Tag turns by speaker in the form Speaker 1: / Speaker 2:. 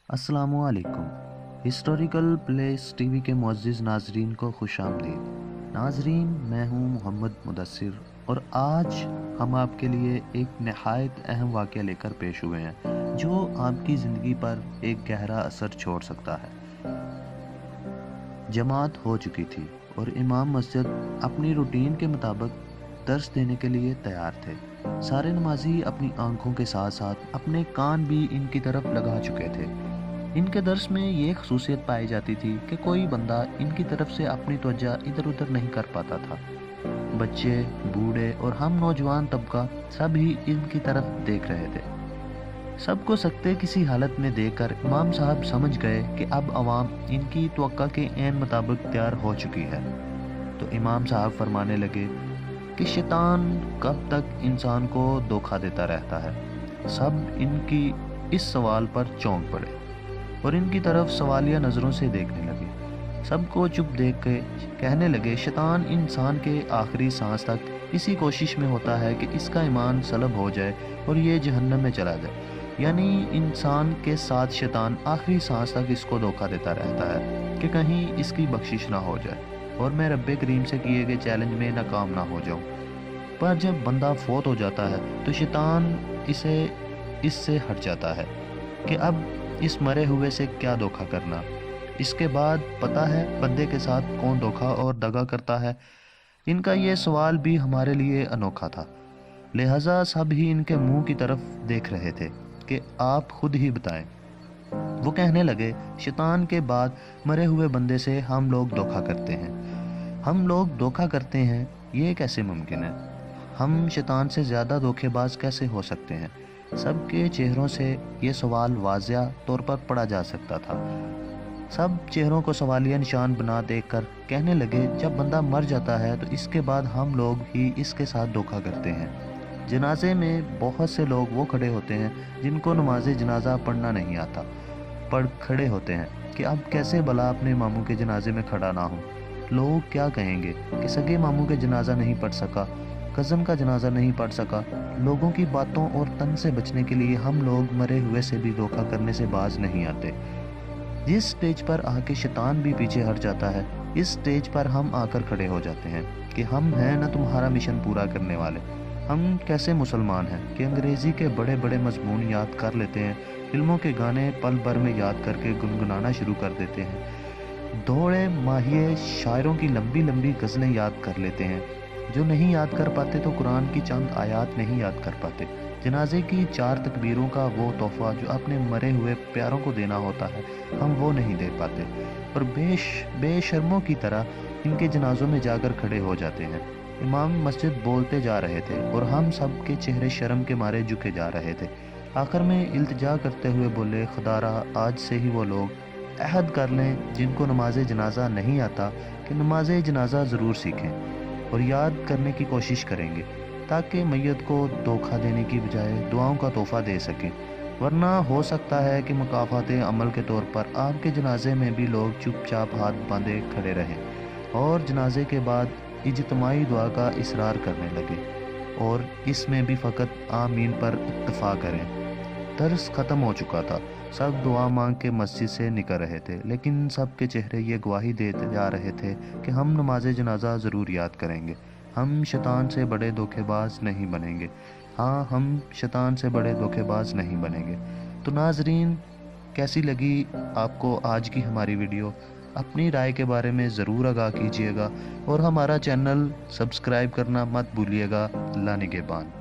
Speaker 1: अस्सलामु अलैकुम। Historical place TV के मुअज़्ज़िज़ नाज़रीन को खुश आमदीद। नाज़रीन, मैं हूँ मोहम्मद मुदस्सिर और आज हम आपके लिए एक नहायत अहम वाक़या लेकर पेश हुए हैं जो आपकी ज़िंदगी पर एक गहरा असर छोड़ सकता है। जमात हो चुकी थी और इमाम मस्जिद अपनी रूटीन के मुताबिक दर्स देने के लिए तैयार थे। सारे नमाजी अपनी आंखों के साथ साथ अपने कान भी इनकी तरफ लगा चुके थे। इनके दर्स में ये खसूसियत पाई जाती थी कि कोई बंदा इनकी तरफ से अपनी तवज्जो इधर उधर नहीं कर पाता था। बच्चे, बूढ़े और हम नौजवान तबका सब ही इनकी तरफ देख रहे थे। सबको सकते किसी हालत में देखकर इमाम साहब समझ गए कि अब अवाम इनकी तवक्का के ऐन मुताबिक तैयार हो चुकी है। तो इमाम साहब फरमाने लगे कि शैतान कब तक इंसान को धोखा देता रहता है। सब इनकी इस सवाल पर चौंक पड़े और इनकी तरफ सवालिया नज़रों से देखने लगे। सबको चुप देख के कहने लगे, शैतान इंसान के आखिरी सांस तक इसी कोशिश में होता है कि इसका ईमान सलब हो जाए और ये जहन्नम में चला जाए। यानी इंसान के साथ शैतान आखिरी सांस तक इसको धोखा देता रहता है कि कहीं इसकी बख्शिश ना हो जाए और मैं रब्बे करीम से किए गए चैलेंज में नाकाम ना हो जाऊं। पर जब बंदा फौत हो जाता है तो शैतान इससे हट जाता है कि अब इस मरे हुए से क्या धोखा करना। इसके बाद पता है बंदे के साथ कौन धोखा और दगा करता है। इनका ये सवाल भी हमारे लिए अनोखा था, लिहाजा सब ही इनके मुंह की तरफ देख रहे थे कि आप खुद ही बताएं। वो कहने लगे, शैतान के बाद मरे हुए बंदे से हम लोग धोखा करते हैं। हम लोग धोखा करते हैं, ये कैसे मुमकिन है? हम शैतान से ज़्यादा धोखेबाज कैसे हो सकते हैं? सबके चेहरों से ये सवाल वाज़िया तौर पर पढ़ा जा सकता था। सब चेहरों को सवालिया निशान बना देखकर कहने लगे, जब बंदा मर जाता है तो इसके बाद हम लोग ही इसके साथ धोखा करते हैं। जनाजे में बहुत से लोग वो खड़े होते हैं जिनको नमाज जनाजा पढ़ना नहीं आता, पढ़ खड़े होते हैं कि अब कैसे भला अपने मामू के जनाजे में खड़ा ना हो। लोग क्या कहेंगे कि सगे मामू के जनाजा नहीं पढ़ सका, कज़न का जनाजा नहीं पढ़ सका। लोगों की बातों और तन से बचने के लिए हम लोग मरे हुए से भी धोखा करने से बाज नहीं आते। जिस स्टेज पर आके शैतान भी पीछे हट जाता है, इस स्टेज पर हम आकर खड़े हो जाते हैं कि हम हैं ना तुम्हारा मिशन पूरा करने वाले। हम कैसे मुसलमान हैं कि अंग्रेज़ी के बड़े बड़े मजमून याद कर लेते हैं, फिल्मों के गाने पल भर में याद करके गुनगुनाना शुरू कर देते हैं, दौड़े माहिए शायरों की लंबी लंबी गज़लें याद कर लेते हैं। जो नहीं याद कर पाते तो कुरान की चंद आयात नहीं याद कर पाते। जनाजे की 4 तकबीरों का वो तोहफ़ा जो अपने मरे हुए प्यारों को देना होता है, हम वो नहीं दे पाते और बेशर्मों की तरह इनके जनाजों में जाकर खड़े हो जाते हैं। इमाम मस्जिद बोलते जा रहे थे और हम सब के चेहरे शर्म के मारे झुके जा रहे थे। आखिर में इल्तिजा करते हुए बोले, खुदारा आज से ही वो लोग अहद कर लें जिनको नमाज जनाजा नहीं आता कि नमाज जनाजा ज़रूर सीखें और याद करने की कोशिश करेंगे ताकि मैयत को धोखा देने की बजाय दुआओं का तोहफ़ा दे सकें। वरना हो सकता है कि मुकाफ़ात अमल के तौर पर आपके जनाजे में भी लोग चुपचाप हाथ बांधे खड़े रहें और जनाजे के बाद इज्तिमाई दुआ का इसरार करने लगे और इसमें भी फ़कत आमीन पर इत्तफ़ा करें। दर्स ख़त्म हो चुका था, सब दुआ मांग के मस्जिद से निकल रहे थे, लेकिन सब के चेहरे ये गवाही देते जा रहे थे कि हम नमाज जनाजा ज़रूर याद करेंगे। हम शैतान से बड़े धोखेबाज नहीं बनेंगे। हाँ, हम शैतान से बड़े धोखेबाज नहीं बनेंगे। तो नाज़रीन, कैसी लगी आपको आज की हमारी वीडियो? अपनी राय के बारे में ज़रूर आगाह कीजिएगा और हमारा चैनल सब्सक्राइब करना मत भूलिएगा। अल्लाह निगहबान।